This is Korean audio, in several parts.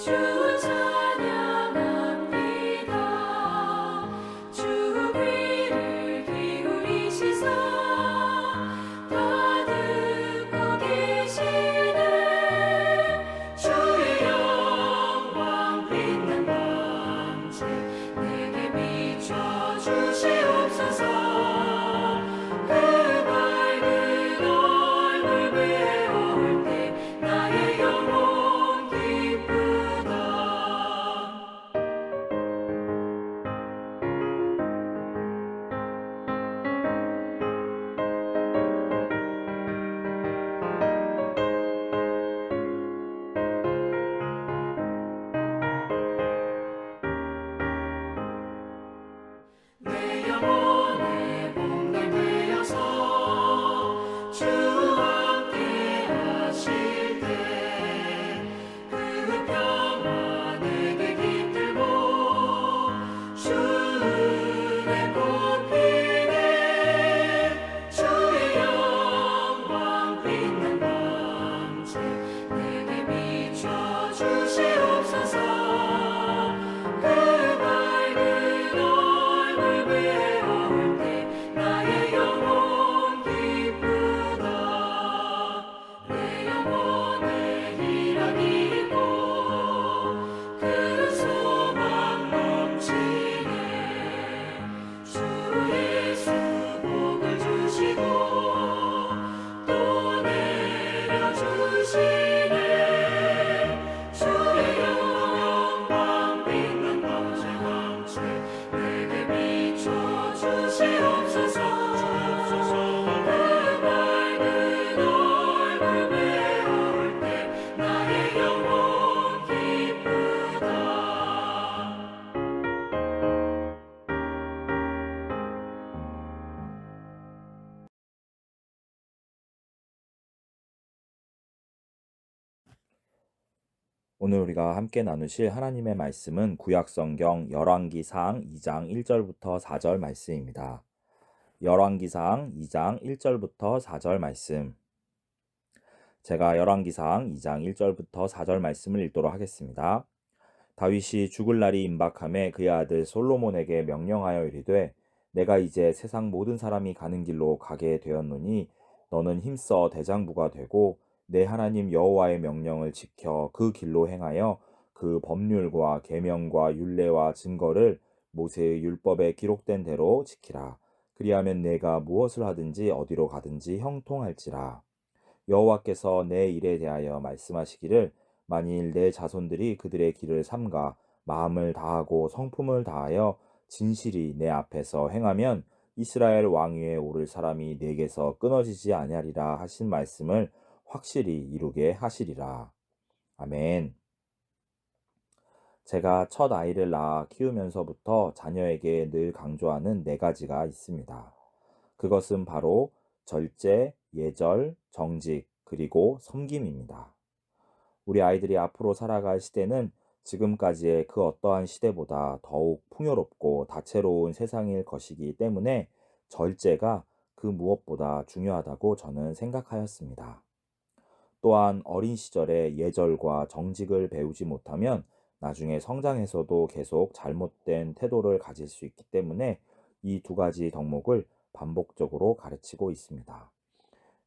주 찬양합니다. 주 귀를 기울이시사 다 듣고 계시네. 주의 영광 빛난 밤새 내게 비춰 주시옵소서. 그 밝은 얼굴 배울 때 나의 영혼 기쁘다. 내 영혼의 복날 되어서 주와 함께 하실 때 그 평화 내게 깃들고 주 은혜 꽃피네. 주의 영광 빛난 밤새 내게 비춰 주시옵소서. 그 밝은 얼굴 배울 때 나의 영혼 기쁘다. 내 영혼에 희락이 있고 그 소망 넘치네. 주 예수 복을 주시고 또 내려주시네. 주의 영광 빛난 밤새 내게 비춰 주시옵소서. 그 밝은 얼굴 배울 때 나의 영혼 기쁘다. 오늘 우리가 함께 나누실 하나님의 말씀은 구약성경 열왕기상 2장 1절부터 4절 말씀입니다. 열왕기상 2장 1절부터 4절 말씀. 제가 열왕기상 2장 1절부터 4절 말씀을 읽도록 하겠습니다. 다윗이 죽을 날이 임박함에 그의 아들 솔로몬에게 명령하여 이르되 내가 이제 세상 모든 사람이 가는 길로 가게 되었노니 너는 힘써 대장부가 되고 내 하나님 여호와의 명령을 지켜 그 길로 행하여 그 법률과 계명과 율례와 증거를 모세의 율법에 기록된 대로 지키라. 그리하면 내가 무엇을 하든지 어디로 가든지 형통할지라. 여호와께서 내 일에 대하여 말씀하시기를 만일 내 자손들이 그들의 길을 삼가 마음을 다하고 성품을 다하여 진실이 내 앞에서 행하면 이스라엘 왕위에 오를 사람이 내게서 끊어지지 아니하리라 하신 말씀을 확실히 이루게 하시리라. 아멘. 제가 첫 아이를 낳아 키우면서부터 자녀에게 늘 강조하는 4가지가 있습니다. 그것은 바로 절제, 예절, 정직, 그리고 섬김입니다. 우리 아이들이 앞으로 살아갈 시대는 지금까지의 그 어떠한 시대보다 더욱 풍요롭고 다채로운 세상일 것이기 때문에 절제가 그 무엇보다 중요하다고 저는 생각하였습니다. 또한 어린 시절에 예절과 정직을 배우지 못하면 나중에 성장해서도 계속 잘못된 태도를 가질 수 있기 때문에 이 2가지 덕목을 반복적으로 가르치고 있습니다.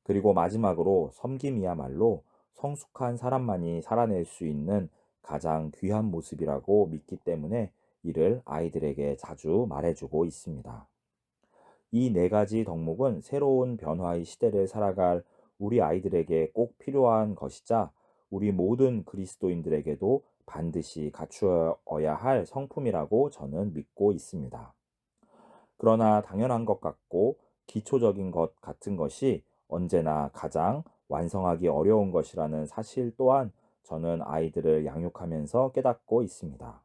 그리고 마지막으로 섬김이야말로 성숙한 사람만이 살아낼 수 있는 가장 귀한 모습이라고 믿기 때문에 이를 아이들에게 자주 말해주고 있습니다. 이 4가지 덕목은 새로운 변화의 시대를 살아갈 우리 아이들에게 꼭 필요한 것이자 우리 모든 그리스도인들에게도 반드시 갖추어야 할 성품이라고 저는 믿고 있습니다. 그러나 당연한 것 같고 기초적인 것 같은 것이 언제나 가장 완성하기 어려운 것이라는 사실 또한 저는 아이들을 양육하면서 깨닫고 있습니다.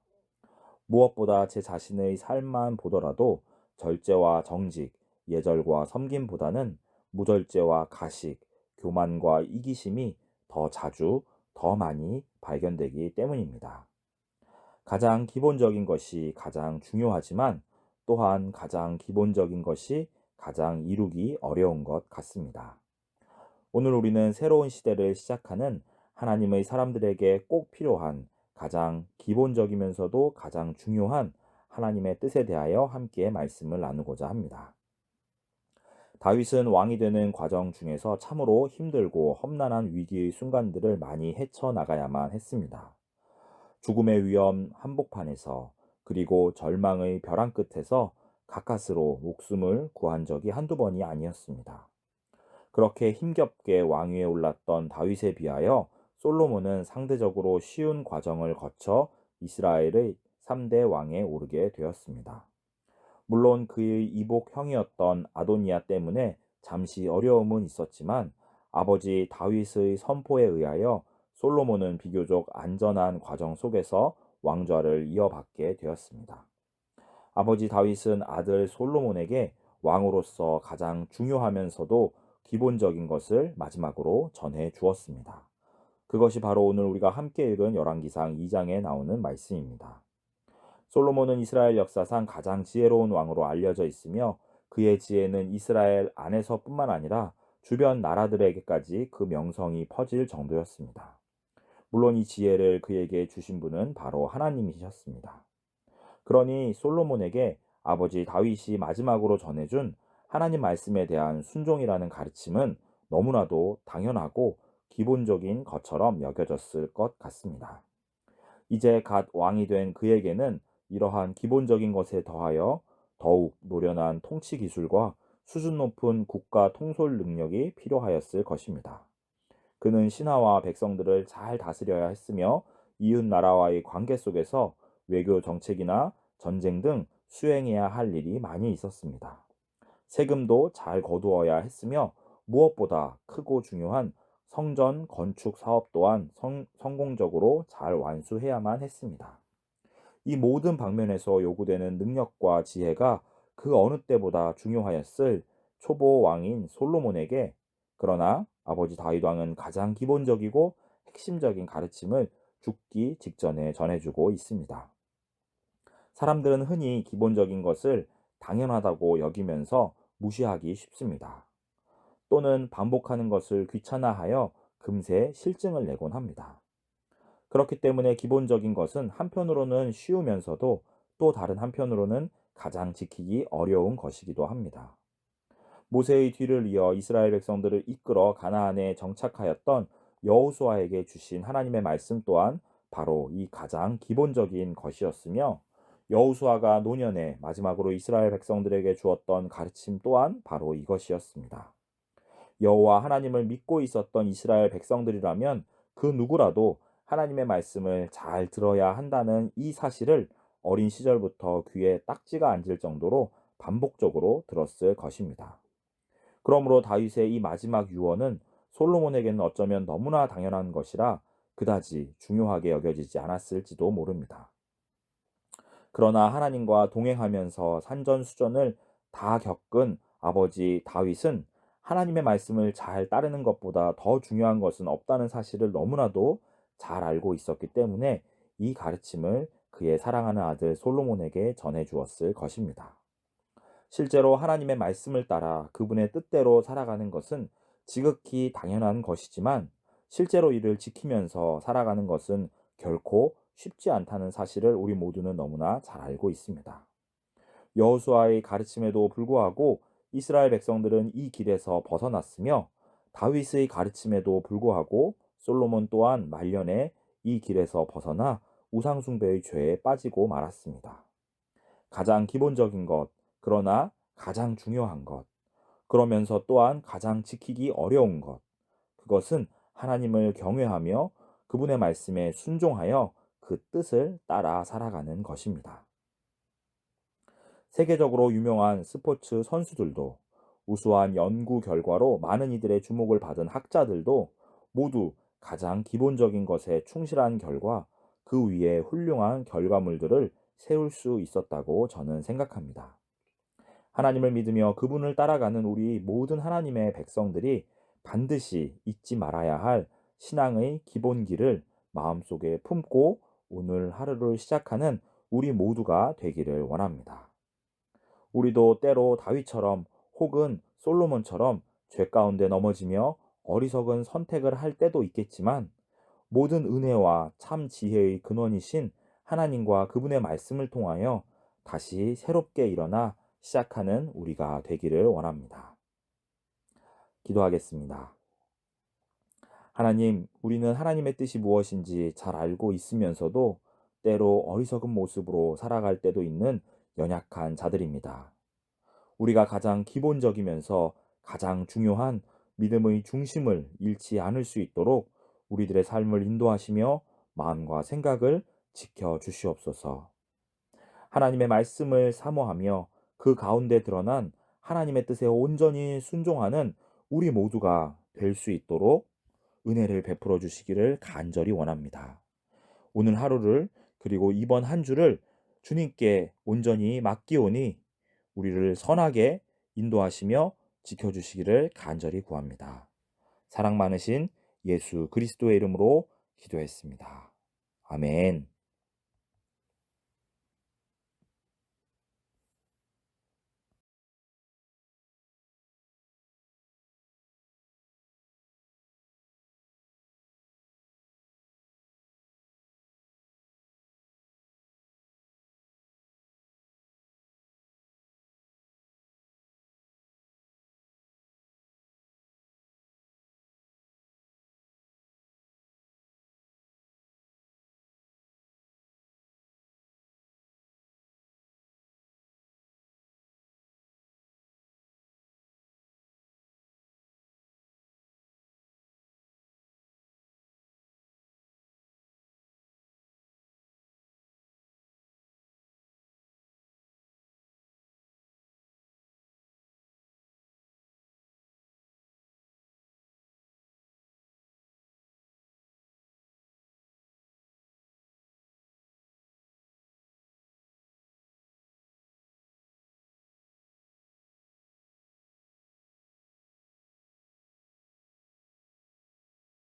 무엇보다 제 자신의 삶만 보더라도 절제와 정직, 예절과 섬김보다는 무절제와 가식, 교만과 이기심이 더 자주, 더 많이 발견되기 때문입니다. 가장 기본적인 것이 가장 중요하지만 또한 가장 기본적인 것이 가장 이루기 어려운 것 같습니다. 오늘 우리는 새로운 시대를 시작하는 하나님의 사람들에게 꼭 필요한 가장 기본적이면서도 가장 중요한 하나님의 뜻에 대하여 함께 말씀을 나누고자 합니다. 다윗은 왕이 되는 과정 중에서 참으로 힘들고 험난한 위기의 순간들을 많이 헤쳐나가야만 했습니다. 죽음의 위험 한복판에서 그리고 절망의 벼랑 끝에서 가까스로 목숨을 구한 적이 한두 번이 아니었습니다. 그렇게 힘겹게 왕위에 올랐던 다윗에 비하여 솔로몬은 상대적으로 쉬운 과정을 거쳐 이스라엘의 3대 왕에 오르게 되었습니다. 물론 그의 이복 형이었던 아도니아 때문에 잠시 어려움은 있었지만 아버지 다윗의 선포에 의하여 솔로몬은 비교적 안전한 과정 속에서 왕좌를 이어받게 되었습니다. 아버지 다윗은 아들 솔로몬에게 왕으로서 가장 중요하면서도 기본적인 것을 마지막으로 전해 주었습니다. 그것이 바로 오늘 우리가 함께 읽은 열왕기상 2장에 나오는 말씀입니다. 솔로몬은 이스라엘 역사상 가장 지혜로운 왕으로 알려져 있으며 그의 지혜는 이스라엘 안에서뿐만 아니라 주변 나라들에게까지 그 명성이 퍼질 정도였습니다. 물론 이 지혜를 그에게 주신 분은 바로 하나님이셨습니다. 그러니 솔로몬에게 아버지 다윗이 마지막으로 전해준 하나님 말씀에 대한 순종이라는 가르침은 너무나도 당연하고 기본적인 것처럼 여겨졌을 것 같습니다. 이제 갓 왕이 된 그에게는 이러한 기본적인 것에 더하여 더욱 노련한 통치 기술과 수준 높은 국가 통솔 능력이 필요하였을 것입니다. 그는 신하와 백성들을 잘 다스려야 했으며 이웃 나라와의 관계 속에서 외교 정책이나 전쟁 등 수행해야 할 일이 많이 있었습니다. 세금도 잘 거두어야 했으며 무엇보다 크고 중요한 성전 건축 사업 또한 성공적으로 잘 완수해야만 했습니다. 이 모든 방면에서 요구되는 능력과 지혜가 그 어느 때보다 중요하였을 초보 왕인 솔로몬에게, 그러나 아버지 다윗 왕은 가장 기본적이고 핵심적인 가르침을 죽기 직전에 전해주고 있습니다. 사람들은 흔히 기본적인 것을 당연하다고 여기면서 무시하기 쉽습니다. 또는 반복하는 것을 귀찮아하여 금세 실증을 내곤 합니다. 그렇기 때문에 기본적인 것은 한편으로는 쉬우면서도 또 다른 한편으로는 가장 지키기 어려운 것이기도 합니다. 모세의 뒤를 이어 이스라엘 백성들을 이끌어 가나안에 정착하였던 여호수아에게 주신 하나님의 말씀 또한 바로 이 가장 기본적인 것이었으며, 여호수아가 노년에 마지막으로 이스라엘 백성들에게 주었던 가르침 또한 바로 이것이었습니다. 여호와 하나님을 믿고 있었던 이스라엘 백성들이라면 그 누구라도 하나님의 말씀을 잘 들어야 한다는 이 사실을 어린 시절부터 귀에 딱지가 앉을 정도로 반복적으로 들었을 것입니다. 그러므로 다윗의 이 마지막 유언은 솔로몬에게는 어쩌면 너무나 당연한 것이라 그다지 중요하게 여겨지지 않았을지도 모릅니다. 그러나 하나님과 동행하면서 산전수전을 다 겪은 아버지 다윗은 하나님의 말씀을 잘 따르는 것보다 더 중요한 것은 없다는 사실을 너무나도 잘 알고 있었기 때문에 이 가르침을 그의 사랑하는 아들 솔로몬에게 전해 주었을 것입니다. 실제로 하나님의 말씀을 따라 그분의 뜻대로 살아가는 것은 지극히 당연한 것이지만 실제로 이를 지키면서 살아가는 것은 결코 쉽지 않다는 사실을 우리 모두는 너무나 잘 알고 있습니다. 여호수아의 가르침에도 불구하고 이스라엘 백성들은 이 길에서 벗어났으며 다윗의 가르침에도 불구하고 솔로몬 또한 말년에 이 길에서 벗어나 우상숭배의 죄에 빠지고 말았습니다. 가장 기본적인 것, 그러나 가장 중요한 것, 그러면서 또한 가장 지키기 어려운 것, 그것은 하나님을 경외하며 그분의 말씀에 순종하여 그 뜻을 따라 살아가는 것입니다. 세계적으로 유명한 스포츠 선수들도, 우수한 연구 결과로 많은 이들의 주목을 받은 학자들도 모두 가장 기본적인 것에 충실한 결과 그 위에 훌륭한 결과물들을 세울 수 있었다고 저는 생각합니다. 하나님을 믿으며 그분을 따라가는 우리 모든 하나님의 백성들이 반드시 잊지 말아야 할 신앙의 기본기를 마음속에 품고 오늘 하루를 시작하는 우리 모두가 되기를 원합니다. 우리도 때로 다윗처럼 혹은 솔로몬처럼 죄 가운데 넘어지며 어리석은 선택을 할 때도 있겠지만 모든 은혜와 참 지혜의 근원이신 하나님과 그분의 말씀을 통하여 다시 새롭게 일어나 시작하는 우리가 되기를 원합니다. 기도하겠습니다. 하나님, 우리는 하나님의 뜻이 무엇인지 잘 알고 있으면서도 때로 어리석은 모습으로 살아갈 때도 있는 연약한 자들입니다. 우리가 가장 기본적이면서 가장 중요한 믿음의 중심을 잃지 않을 수 있도록 우리들의 삶을 인도하시며 마음과 생각을 지켜 주시옵소서. 하나님의 말씀을 사모하며 그 가운데 드러난 하나님의 뜻에 온전히 순종하는 우리 모두가 될 수 있도록 은혜를 베풀어 주시기를 간절히 원합니다. 오늘 하루를 그리고 이번 한 주를 주님께 온전히 맡기오니 우리를 선하게 인도하시며 지켜주시기를 간절히 구합니다. 사랑 많으신 예수 그리스도의 이름으로 기도했습니다. 아멘.